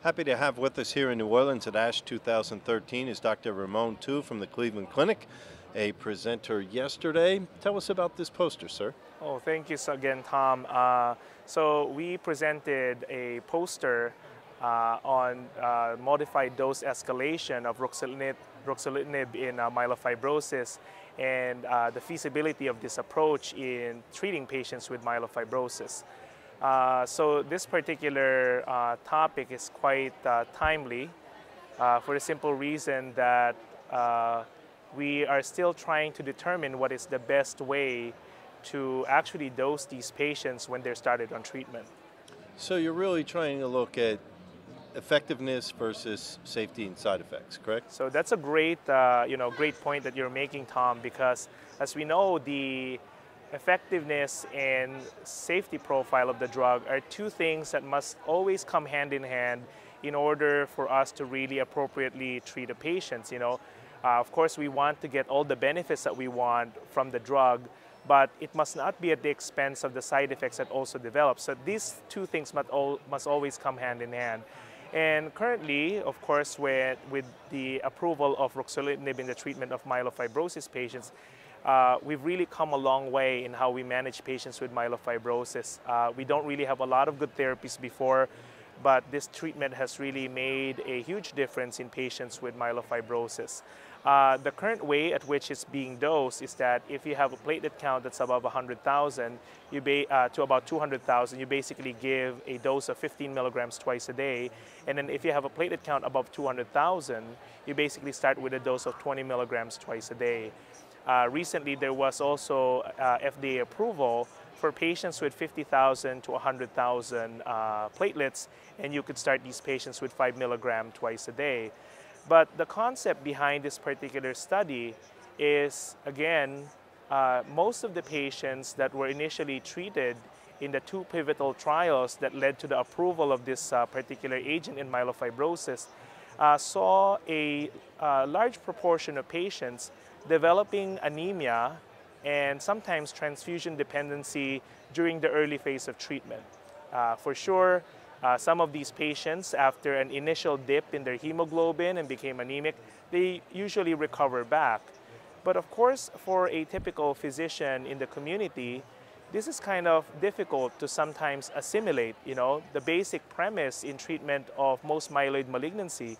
Happy to have with us here in New Orleans at ASH 2013 is Dr. Ramon Tiu from the Cleveland Clinic, a presenter yesterday. Tell us about this poster, sir. Oh, thank you again, Tom. So we presented a poster on modified dose escalation of Ruxolitinib in myelofibrosis and the feasibility of this approach in treating patients with myelofibrosis. So this particular topic is quite timely for the simple reason that we are still trying to determine what is the best way to actually dose these patients when they're started on treatment. So you're really trying to look at effectiveness versus safety and side effects, correct? So that's a great, great point that you're making, Tom, because as we know, the effectiveness and safety profile of the drug are two things that must always come hand in hand in order for us to really appropriately treat the patients. Of course, we want to get all the benefits that we want from the drug, but it must not be at the expense of the side effects that also develop. So these two things must always come hand in hand. And currently, of course, with the approval of Ruxolitinib in the treatment of myelofibrosis patients, we've really come a long way in how we manage patients with myelofibrosis. We don't really have a lot of good therapies before, but this treatment has really made a huge difference in patients with myelofibrosis. The current way at which it's being dosed is that if you have a platelet count that's above 100,000 to about 200,000, you basically give a dose of 15 milligrams twice a day. And then if you have a platelet count above 200,000, you basically start with a dose of 20 milligrams twice a day. Recently, there was also FDA approval for patients with 50,000 to 100,000 platelets, and you could start these patients with 5 milligrams twice a day. But the concept behind this particular study is, again, most of the patients that were initially treated in the two pivotal trials that led to the approval of this particular agent in myelofibrosis saw a large proportion of patients developing anemia and sometimes transfusion dependency during the early phase of treatment. For sure, some of these patients, after an initial dip in their hemoglobin and became anemic, they usually recover back. But of course, for a typical physician in the community, this is kind of difficult to sometimes assimilate. The basic premise in treatment of most myeloid malignancy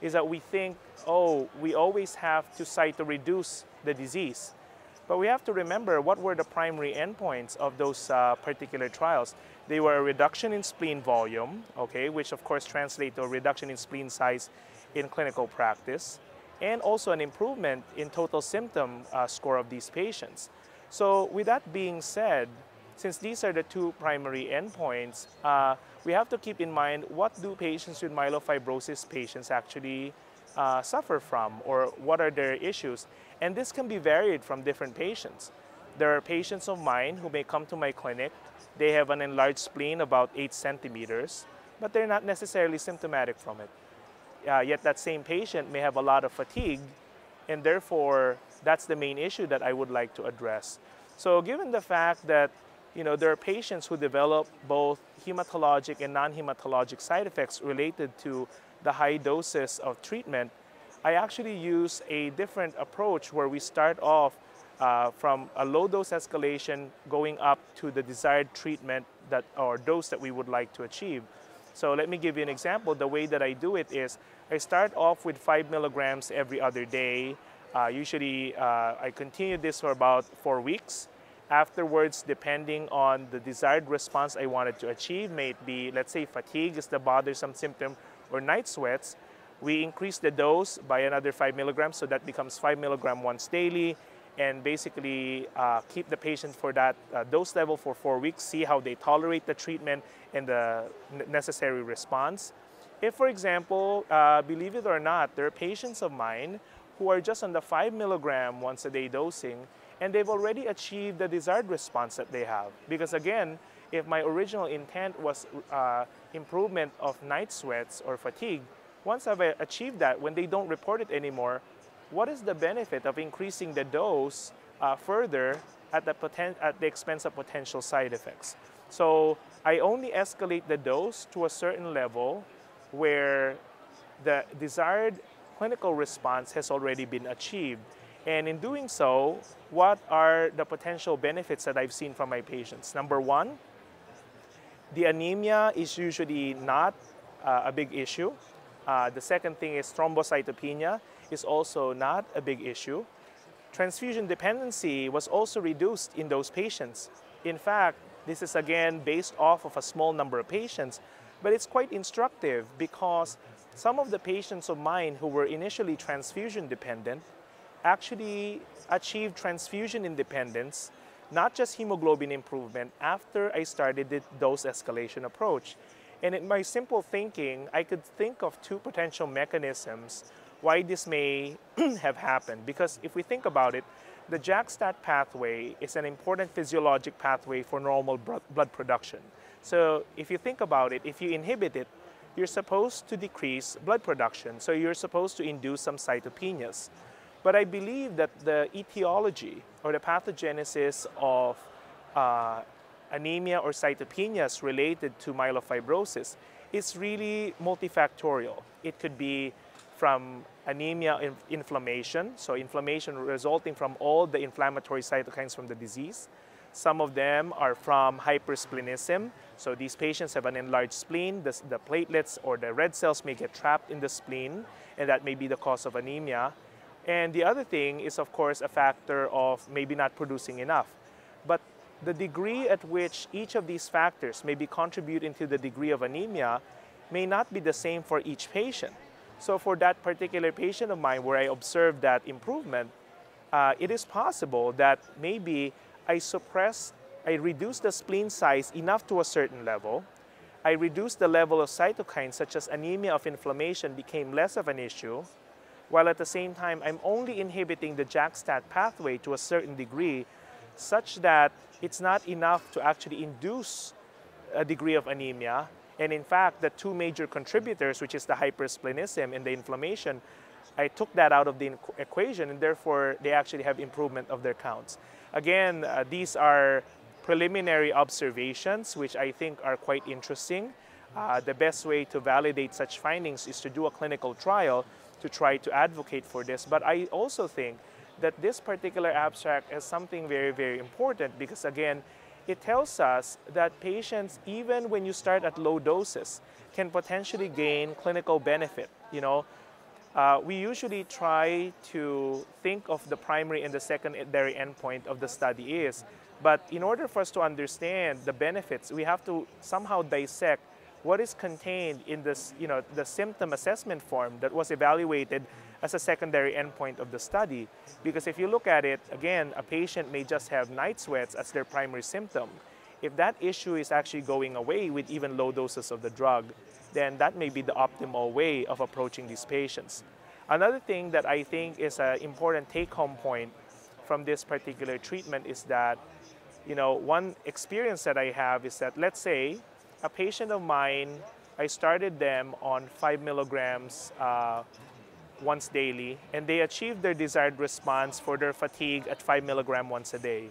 is that we think, oh, we always have to cytoreduce the disease. But we have to remember what were the primary endpoints of those particular trials. They were a reduction in spleen volume, which of course translates to a reduction in spleen size in clinical practice, and also an improvement in total symptom score of these patients. So with that being said, since these are the two primary endpoints, we have to keep in mind what do patients with myelofibrosis patients actually suffer from, or what are their issues. And this can be varied from different patients. There are patients of mine who may come to my clinic. They have an enlarged spleen about 8 centimeters, but they're not necessarily symptomatic from it. Yet that same patient may have a lot of fatigue, and therefore that's the main issue that I would like to address. So given the fact that there are patients who develop both hematologic and non-hematologic side effects related to the high doses of treatment, I actually use a different approach where we start off from a low dose escalation going up to the desired treatment or dose that we would like to achieve. So let me give you an example. The way that I do it is I start off with 5 milligrams every other day. Usually I continue this for about 4 weeks. Afterwards, depending on the desired response I wanted to achieve, may it be, let's say, fatigue is the bothersome symptom, or night sweats, we increase the dose by another 5 milligrams, so that becomes 5 milligrams once daily, and basically keep the patient for that dose level for 4 weeks, see how they tolerate the treatment and the necessary response. If, for example, believe it or not, there are patients of mine who are just on the 5 milligram once a day dosing, and they've already achieved the desired response that they have. Because again, if my original intent was improvement of night sweats or fatigue, once I've achieved that, when they don't report it anymore, what is the benefit of increasing the dose further at the expense of potential side effects? So I only escalate the dose to a certain level where the desired clinical response has already been achieved. And in doing so, what are the potential benefits that I've seen from my patients? Number one, the anemia is usually not a big issue. The second thing is thrombocytopenia is also not a big issue. Transfusion dependency was also reduced in those patients. In fact, this is again based off of a small number of patients, but it's quite instructive because some of the patients of mine who were initially transfusion dependent actually achieved transfusion independence, not just hemoglobin improvement, after I started the dose escalation approach. And in my simple thinking, I could think of two potential mechanisms why this may have happened. Because if we think about it, the JAK-STAT pathway is an important physiologic pathway for normal blood production. So if you think about it, if you inhibit it, you're supposed to decrease blood production. So you're supposed to induce some cytopenias. But I believe that the etiology or the pathogenesis of anemia or cytopenias related to myelofibrosis is really multifactorial. It could be from anemia inflammation, so inflammation resulting from all the inflammatory cytokines from the disease. Some of them are from hypersplenism, so these patients have an enlarged spleen. The platelets or the red cells may get trapped in the spleen, and that may be the cause of anemia. And the other thing is, of course, a factor of maybe not producing enough. But the degree at which each of these factors may be contributing to the degree of anemia may not be the same for each patient. So for that particular patient of mine where I observed that improvement, it is possible that maybe I reduce the spleen size enough to a certain level, I reduce the level of cytokines such as anemia of inflammation became less of an issue, while at the same time I'm only inhibiting the JAK-STAT pathway to a certain degree such that it's not enough to actually induce a degree of anemia. And in fact, the two major contributors, which is the hypersplenism and the inflammation, I took that out of the equation, and therefore they actually have improvement of their counts. Again, these are preliminary observations, which I think are quite interesting. The best way to validate such findings is to do a clinical trial to try to advocate for this. But I also think that this particular abstract is something very, very important because, again, it tells us that patients, even when you start at low doses, can potentially gain clinical benefit. We usually try to think of the primary and the secondary endpoint of the study is, but in order for us to understand the benefits, we have to somehow dissect what is contained in this, the symptom assessment form that was evaluated as a secondary endpoint of the study. Because if you look at it, again, a patient may just have night sweats as their primary symptom. If that issue is actually going away with even low doses of the drug, then that may be the optimal way of approaching these patients. Another thing that I think is an important take-home point from this particular treatment is that, one experience that I have is that, let's say, a patient of mine, I started them on 5 milligrams once daily, and they achieved their desired response for their fatigue at 5 milligrams once a day.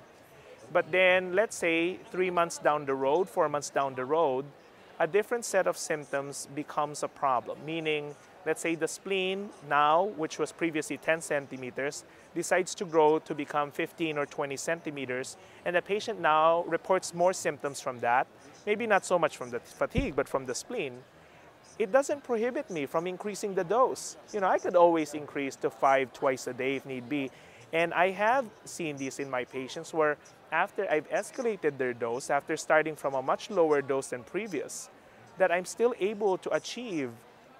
But then, let's say, 3 months down the road, 4 months down the road, a different set of symptoms becomes a problem, meaning, let's say the spleen now, which was previously 10 centimeters, decides to grow to become 15 or 20 centimeters, and the patient now reports more symptoms from that, maybe not so much from the fatigue, but from the spleen. It doesn't prohibit me from increasing the dose. I could always increase to 5 twice a day if need be. And I have seen this in my patients where after I've escalated their dose, after starting from a much lower dose than previous, that I'm still able to achieve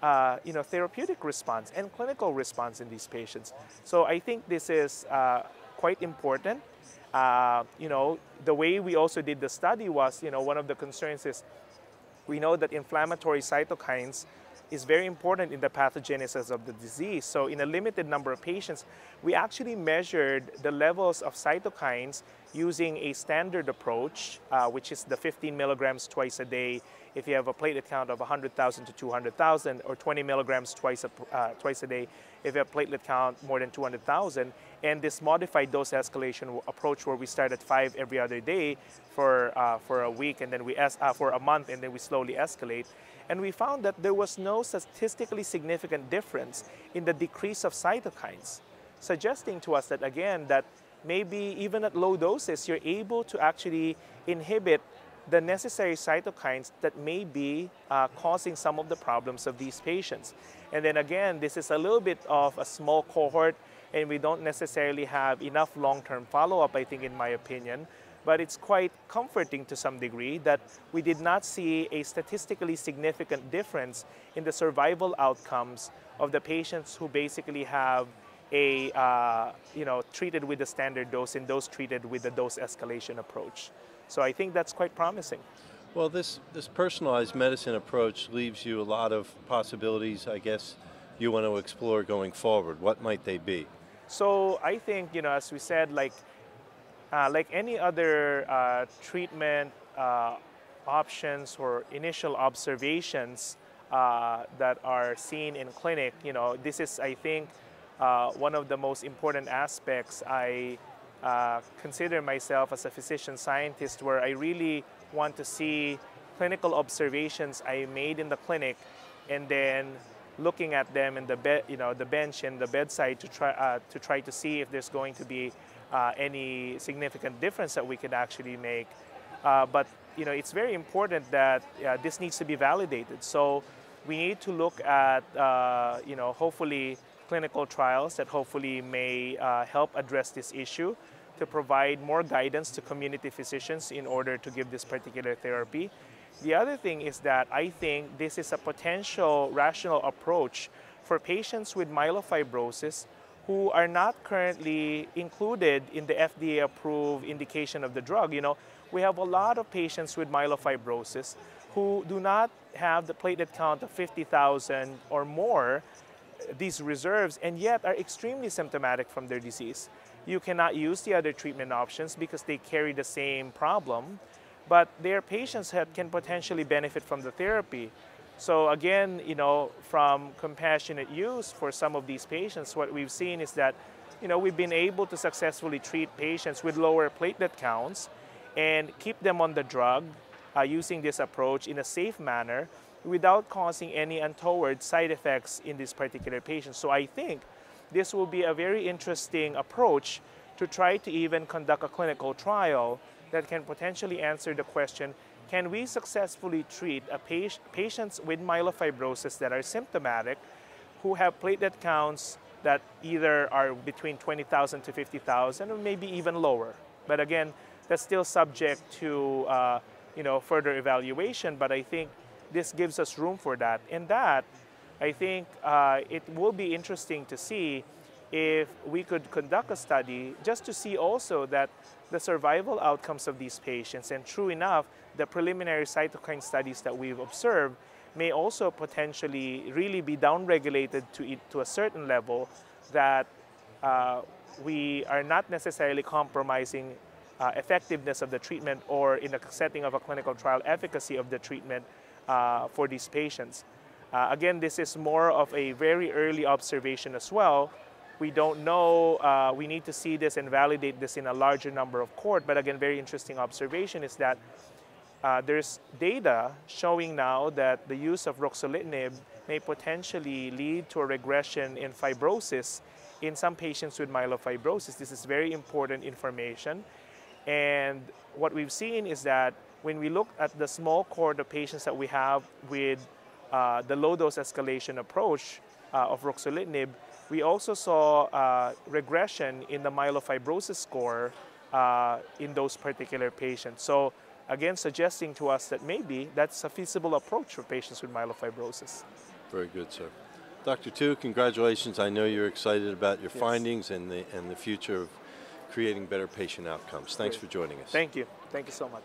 therapeutic response and clinical response in these patients. So I think this is quite important. The way we also did the study was, one of the concerns is we know that inflammatory cytokines is very important in the pathogenesis of the disease. So in a limited number of patients, we actually measured the levels of cytokines using a standard approach, which is the 15 milligrams twice a day if you have a platelet count of 100,000 to 200,000, or 20 milligrams twice a day if you have a platelet count more than 200,000. And this modified dose escalation approach where we start at 5 every other day for a week, and then for a month, and then we slowly escalate. And we found that there was no statistically significant difference in the decrease of cytokines, suggesting to us that, again, that maybe even at low doses, you're able to actually inhibit the necessary cytokines that may be causing some of the problems of these patients. And then again, this is a little bit of a small cohort, and we don't necessarily have enough long-term follow-up, I think, in my opinion. But it's quite comforting to some degree that we did not see a statistically significant difference in the survival outcomes of the patients who basically have a, treated with the standard dose and those treated with the dose escalation approach. So I think that's quite promising. Well, this personalized medicine approach leaves you a lot of possibilities, I guess, you want to explore going forward. What might they be? So I think, as we said, like any other treatment options or initial observations that are seen in clinic, this is, I think, one of the most important aspects. I consider myself as a physician scientist where I really want to see clinical observations I made in the clinic and then looking at them in the the bench and the bedside to try to see if there's going to be any significant difference that we could actually make. But it's very important that this needs to be validated. So we need to look at hopefully clinical trials that hopefully may help address this issue to provide more guidance to community physicians in order to give this particular therapy. The other thing is that I think this is a potential rational approach for patients with myelofibrosis who are not currently included in the FDA-approved indication of the drug. We have a lot of patients with myelofibrosis who do not have the platelet count of 50,000 or more, these reserves, and yet are extremely symptomatic from their disease. You cannot use the other treatment options because they carry the same problem, but their patients can potentially benefit from the therapy. So again, from compassionate use for some of these patients, what we've seen is that, we've been able to successfully treat patients with lower platelet counts and keep them on the drug using this approach in a safe manner without causing any untoward side effects in these particular patients. So I think this will be a very interesting approach to try to even conduct a clinical trial that can potentially answer the question, can we successfully treat patients with myelofibrosis that are symptomatic, who have platelet counts that either are between 20,000 to 50,000 or maybe even lower? But again, that's still subject to further evaluation, but I think this gives us room for that. And that, I think it will be interesting to see if we could conduct a study just to see also that the survival outcomes of these patients, and true enough, the preliminary cytokine studies that we've observed may also potentially really be downregulated to a certain level that we are not necessarily compromising effectiveness of the treatment or in the setting of a clinical trial efficacy of the treatment for these patients. Again, this is more of a very early observation as well. We don't know, we need to see this and validate this in a larger number of cohorts, but again, very interesting observation is that there's data showing now that the use of Ruxolitinib may potentially lead to a regression in fibrosis in some patients with myelofibrosis. This is very important information. And what we've seen is that when we look at the small cohort of patients that we have with the low-dose escalation approach of Ruxolitinib, we also saw regression in the myelofibrosis score in those particular patients. So again, suggesting to us that maybe that's a feasible approach for patients with myelofibrosis. Very good, sir. Dr. Tiu, congratulations. I know you're excited about your findings and the future of creating better patient outcomes. Thanks for joining us. Thank you. Thank you so much.